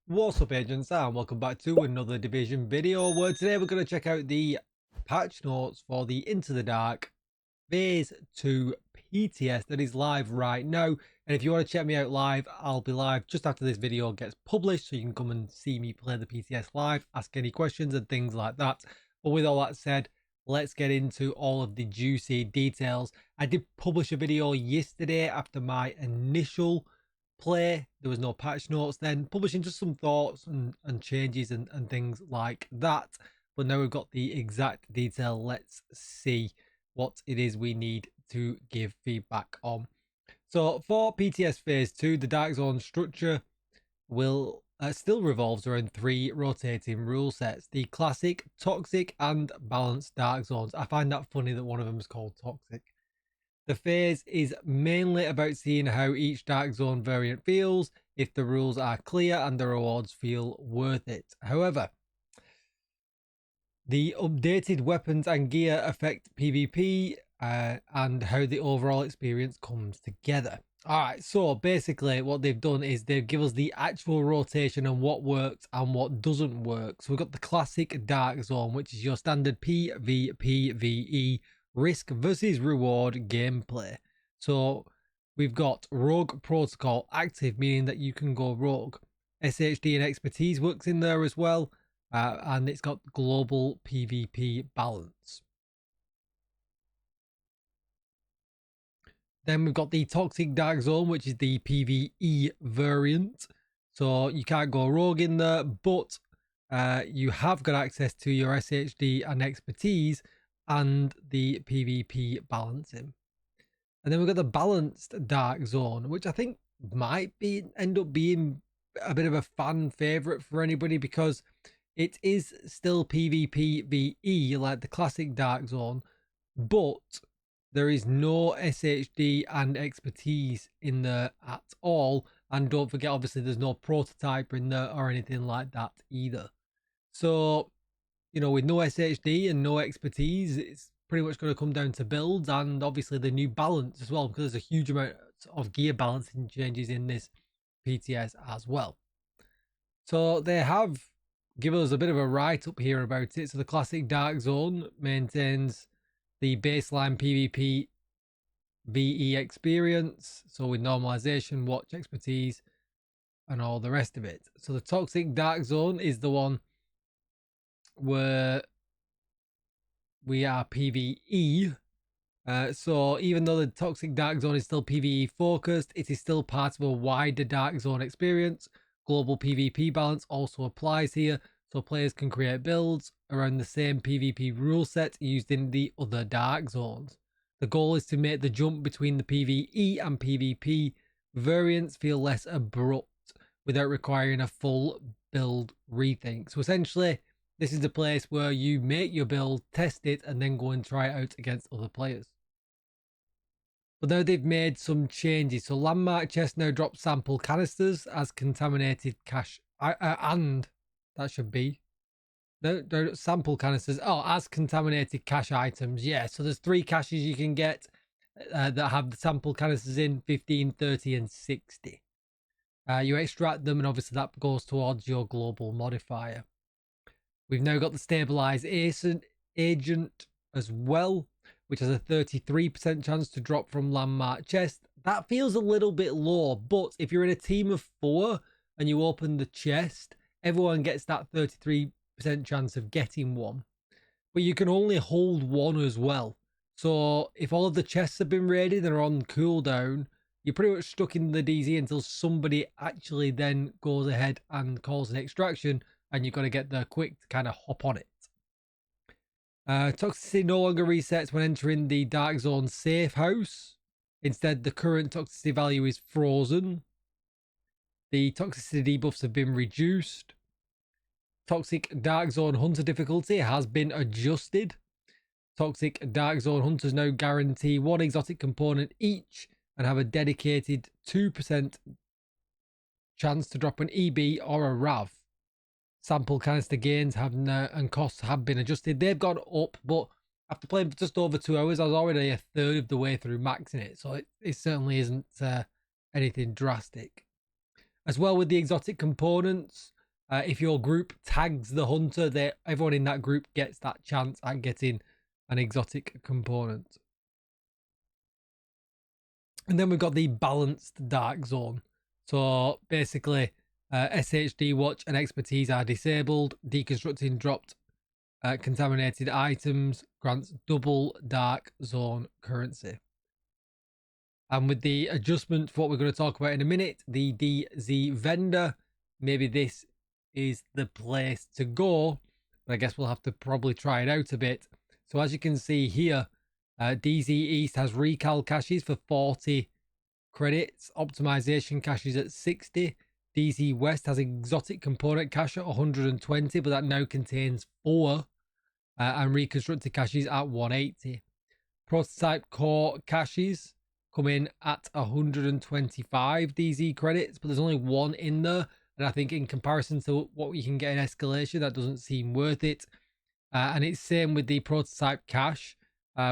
What's up, agents, and welcome back to another division video where today we're going to check out the patch notes for the Into the Dark Phase 2 PTS that is live right now. And if you want to check me out live, I'll be live just after this video gets published, so you can come and see me play the PTS live, ask any questions and things like that. But with all that said, let's get into all of the juicy details. I did publish a video yesterday after my initial play. There was no patch notes then, publishing just some thoughts and changes and things like that. But now we've got the exact detail. Let's see what it is we need to give feedback on. So for PTS Phase 2, the Dark Zone structure will still revolves around 3 rotating rule sets: the classic, toxic and balanced Dark Zones. I find that funny that one of them is called toxic. The phase is mainly about seeing how each Dark Zone variant feels, if the rules are clear and the rewards feel worth it. However, the updated weapons and gear affect PvP and how the overall experience comes together. Alright, so basically what they've done is they've given us the actual rotation and what works and what doesn't work. So we've got the classic Dark Zone, which is your standard PvPvE risk versus reward gameplay. So we've got Rogue Protocol active, meaning that you can go rogue. SHD and expertise works in there as well, and it's got global PvP balance. Then we've got the Toxic Dark Zone, which is the PvE variant. So you can't go rogue in there, but you have got access to your SHD and expertise and the PvP balancing. And then we've got the Balanced Dark Zone, which I think might end up being a bit of a fan favorite for anybody, because it is still PvPvE like the classic Dark Zone, but there is no SHD and expertise in there at all. And don't forget, obviously, there's no prototype in there or anything like that either. So, you know, with no SHD and no expertise, it's pretty much going to come down to builds and obviously the new balance as well, because there's a huge amount of gear balancing changes in this PTS as well. So they have given us a bit of a write-up here about it. So the classic Dark Zone maintains the baseline PvP VE experience, so with normalization, watch, expertise, and all the rest of it. So the Toxic Dark Zone is the one where we are PvE. So even though the Toxic Dark Zone is still PvE focused, it is still part of a wider Dark Zone experience. Global PvP balance also applies here, so players can create builds around the same PvP rule set used in the other Dark Zones. The goal is to make the jump between the PvE and PvP variants feel less abrupt without requiring a full build rethink. So essentially, this is the place where you make your build, test it, and then go and try it out against other players. But now they've made some changes. So landmark chests now drop sample canisters as contaminated cache, and that should be no sample canisters. Oh, as contaminated cache items. Yeah, so there's 3 caches you can get that have the sample canisters in 15, 30, and 60. You extract them, and obviously that goes towards your global modifier. We've now got the stabilized agent as well, which has a 33% chance to drop from landmark chest. That feels a little bit low, but if you're in a team of 4 and you open the chest, everyone gets that 33% chance of getting one. But you can only hold 1 as well. So if all of the chests have been raided and are on cooldown, you're pretty much stuck in the DZ until somebody actually then goes ahead and calls an extraction, and you've got to get there quick to kind of hop on it. Toxicity no longer resets when entering the Dark Zone safe house. Instead, the current toxicity value is frozen. The toxicity debuffs have been reduced. Toxic Dark Zone Hunter difficulty has been adjusted. Toxic Dark Zone Hunters now guarantee 1 exotic component each and have a dedicated 2% chance to drop an EB or a RAV. Sample canister gains and costs have been adjusted. They've gone up, but after playing for just over 2 hours, I was already a third of the way through maxing it, so it certainly isn't anything drastic. As well, with the exotic components, If your group tags the hunter, everyone in that group gets that chance at getting an exotic component. And then we've got the balanced dark zone. So basically, SHD watch and expertise are disabled. Deconstructing dropped contaminated items grants double dark zone currency. And with the adjustment for what we're going to talk about in a minute, the DZ vendor, maybe this is the place to go, but I guess we'll have to probably try it out a bit. So as you can see here, DZ East has recal caches for 40 credits, optimization caches at 60. DZ West has exotic component cache at 120, but that now contains 4, and reconstructed caches at 180. Prototype core caches come in at 125 DZ credits, but there's only 1 in there, and I think in comparison to what you can get in Escalation, that doesn't seem worth it. And it's same with the prototype cache,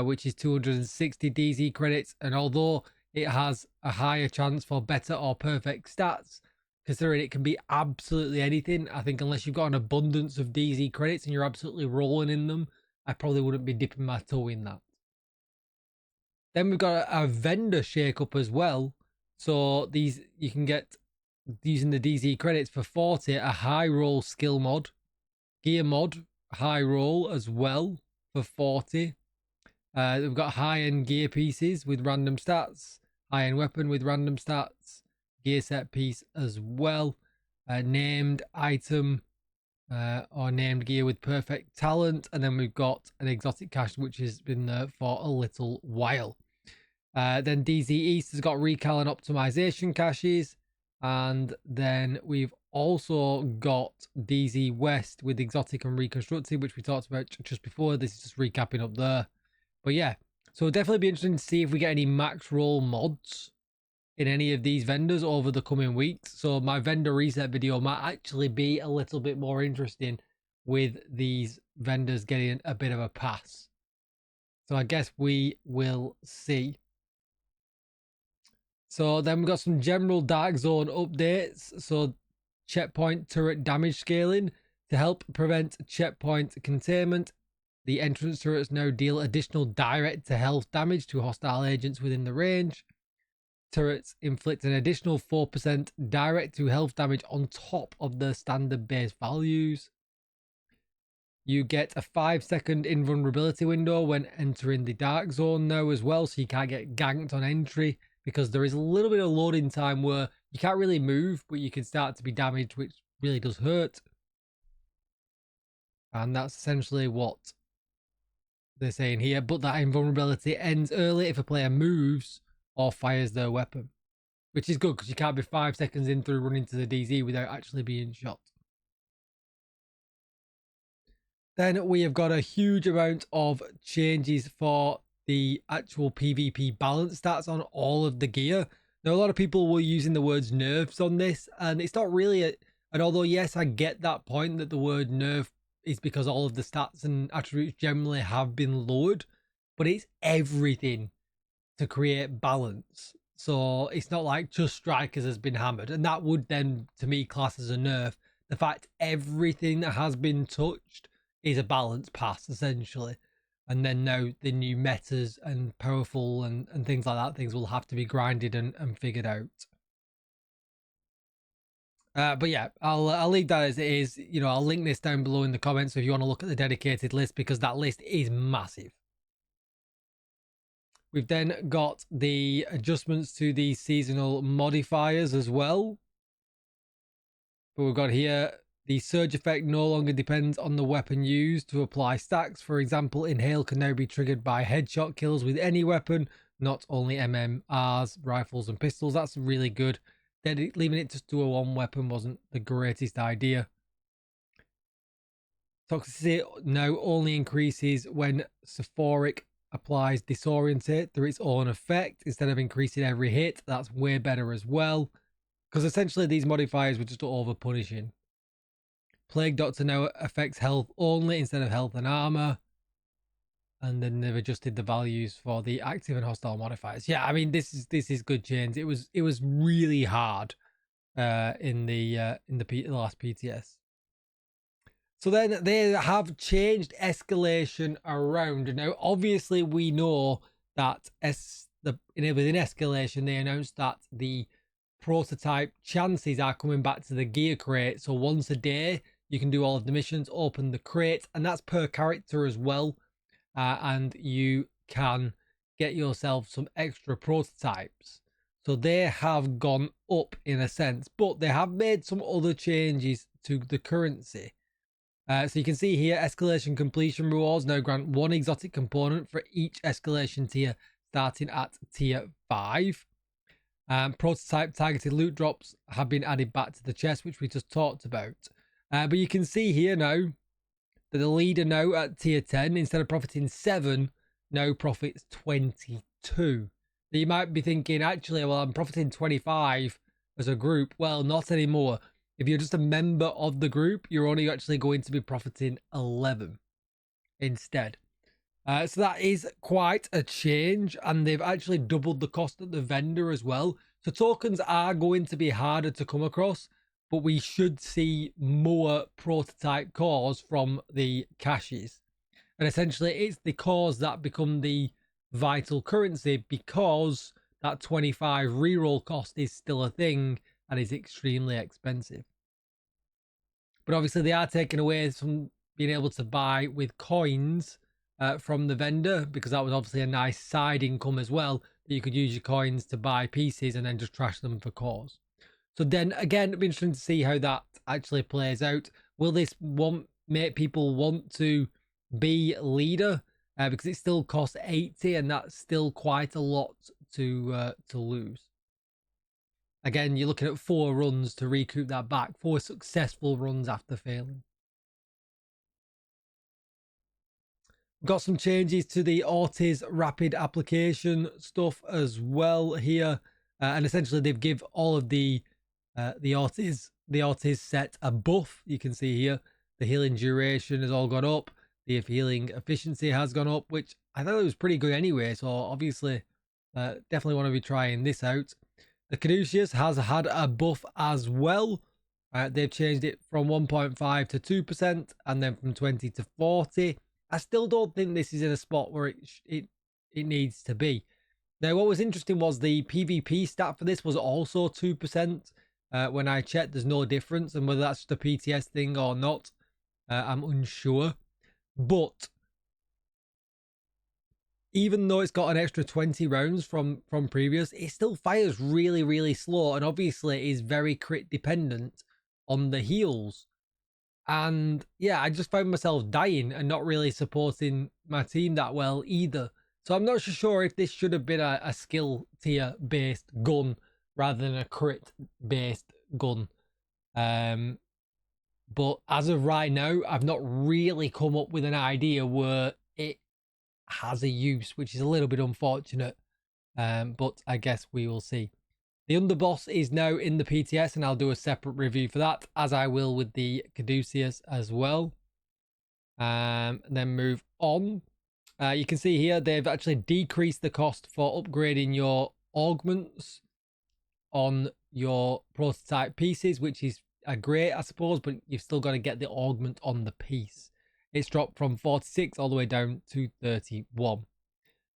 which is 260 DZ credits, and although it has a higher chance for better or perfect stats, considering it can be absolutely anything, I think unless you've got an abundance of DZ credits and you're absolutely rolling in them, I probably wouldn't be dipping my toe in that. Then we've got a vendor shake-up as well. So these you can get using the DZ credits for 40, a high roll skill mod, gear mod, high roll as well for 40. We've got high-end gear pieces with random stats, high-end weapon with random stats, gear set piece as well, named item or named gear with perfect talent, and then we've got an exotic cache which has been there for a little while. Then DZ East has got recal and optimization caches, and then we've also got DZ West with exotic and reconstructed, which we talked about just before. This is just recapping up there. But yeah, so it'll definitely be interesting to see if we get any max roll mods in any of these vendors over the coming weeks. So my vendor reset video might actually be a little bit more interesting with these vendors getting a bit of a pass. So I guess we will see. So then we've got some general Dark Zone updates. So checkpoint turret damage scaling to help prevent checkpoint containment. The entrance turrets now deal additional direct to health damage to hostile agents within the range. Turrets inflict an additional 4% direct to health damage on top of the standard base values. You get a 5-second invulnerability window when entering the Dark Zone now as well, so you can't get ganked on entry, because there is a little bit of loading time where you can't really move, but you can start to be damaged, which really does hurt. And that's essentially what they're saying here. But that invulnerability ends early if a player moves or fires their weapon, which is good because you can't be 5 seconds in through running to the DZ without actually being shot. Then we have got a huge amount of changes for the actual PvP balance stats on all of the gear. Now, a lot of people were using the words nerfs on this, and it's not really and although yes, I get that point that the word nerf is because all of the stats and attributes generally have been lowered, but it's everything to create balance. So it's not like just strikers has been hammered, and that would then to me class as a nerf. The fact everything that has been touched is a balance pass essentially, and then now the new metas and powerful and things like that, things will have to be grinded and figured out. But yeah, I'll leave that as it is. You know, I'll link this down below in the comments if you want to look at the dedicated list, because that list is massive. We've then got the adjustments to the seasonal modifiers as well. But we've got here the surge effect no longer depends on the weapon used to apply stacks. For example, inhale can now be triggered by headshot kills with any weapon, not only MMRs, rifles and pistols. That's really good. Then leaving it just to a one weapon wasn't the greatest idea. Toxicity now only increases when Sephoric applies Disorientate through its own effect instead of increasing every hit. That's way better as well, because essentially these modifiers were just over punishing. Plague Doctor now affects health only instead of health and armor, and then they've adjusted the values for the active and hostile modifiers. Yeah, I mean this is good change. It was really hard in the last PTS. So then they have changed Escalation around. Now, obviously, we know that within Escalation, they announced that the prototype chances are coming back to the gear crate. So once a day, you can do all of the missions, open the crate, and that's per character as well. And you can get yourself some extra prototypes. So they have gone up in a sense, but they have made some other changes to the currency. So you can see here, escalation completion rewards now grant 1 exotic component for each escalation tier starting at tier 5. Prototype targeted loot drops have been added back to the chest, which we just talked about. But you can see here now that the leader now at tier 10, instead of profiting 7, now profits 22. So you might be thinking, actually, well, I'm profiting 25 as a group. Well, not anymore. If you're just a member of the group, you're only actually going to be profiting 11 instead. So that is quite a change, and they've actually doubled the cost at the vendor as well. So tokens are going to be harder to come across, but we should see more prototype cores from the caches. And essentially, it's the cores that become the vital currency, because that 25 reroll cost is still a thing and is extremely expensive. But obviously they are taking away from being able to buy with coins from the vendor, because that was obviously a nice side income as well, that you could use your coins to buy pieces and then just trash them for cores. So then again, it'll be interesting to see how that actually plays out. Will this make people want to be leader? Because it still costs 80, and that's still quite a lot to lose. Again, you're looking at 4 runs to recoup that back, 4 successful runs after failing. Got some changes to the Ortiz rapid application stuff as well here, and essentially they've give all of the Ortiz set a buff. You can see here the healing duration has all gone up, the healing efficiency has gone up, which I thought it was pretty good anyway. So obviously, definitely want to be trying this out. The Caduceus has had a buff as well. They've changed it from 1.5 to 2%, and then from 20 to 40. I still don't think this is in a spot where it needs to be. Now, what was interesting was the PvP stat for this was also 2%. When I checked, there's no difference, and whether that's just a PTS thing or not, I'm unsure. But even though it's got an extra 20 rounds from previous, it still fires really, really slow, and obviously is very crit dependent on the heals. And yeah, I just found myself dying and not really supporting my team that well either. So I'm not sure if this should have been a skill tier based gun rather than a crit based gun. But as of right now, I've not really come up with an idea where it has a use, which is a little bit unfortunate. But I guess we will see. The underboss is now in the PTS, and I'll do a separate review for that, as I will with the Caduceus as well. Then move on. You can see here they've actually decreased the cost for upgrading your augments on your prototype pieces, which is great, I suppose, but you've still got to get the augment on the piece. It's dropped from 46 all the way down to 31.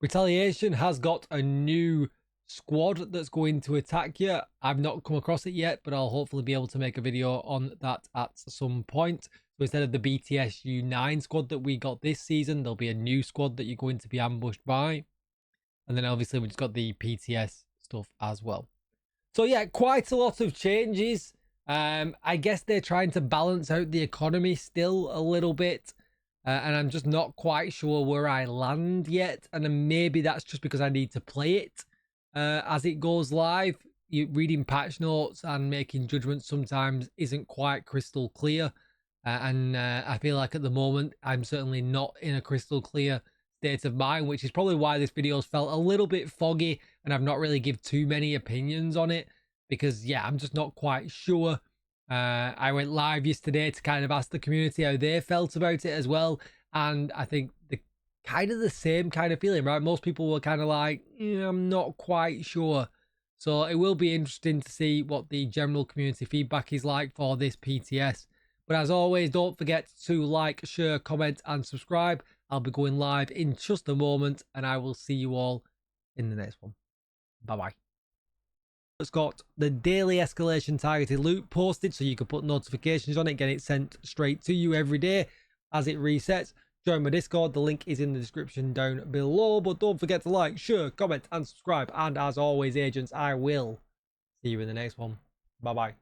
Retaliation has got a new squad that's going to attack you. I've not come across it yet, but I'll hopefully be able to make a video on that at some point. So instead of the BTS U9 squad that we got this season, there'll be a new squad that you're going to be ambushed by. And then obviously we just got the PTS stuff as well. So yeah, quite a lot of changes. I guess they're trying to balance out the economy still a little bit. And I'm just not quite sure where I land yet. And then maybe that's just because I need to play it as it goes live. Reading patch notes and making judgments sometimes isn't quite crystal clear. And I feel like at the moment, I'm certainly not in a crystal clear state of mind, which is probably why this video's felt a little bit foggy and I've not really give too many opinions on it. Because, yeah, I'm just not quite sure. I went live yesterday to kind of ask the community how they felt about it as well. And I think the same kind of feeling, right? Most people were kind of like, I'm not quite sure. So it will be interesting to see what the general community feedback is like for this PTS. But as always, don't forget to like, share, comment, and subscribe. I'll be going live in just a moment, and I will see you all in the next one. Bye-bye. It's got the daily escalation targeted loot posted, so you can put notifications on it, get it sent straight to you every day as it resets. Join my Discord. The link is in the description down below. But don't forget to like, share, comment, and subscribe. And as always, agents, I will see you in the next one. Bye-bye.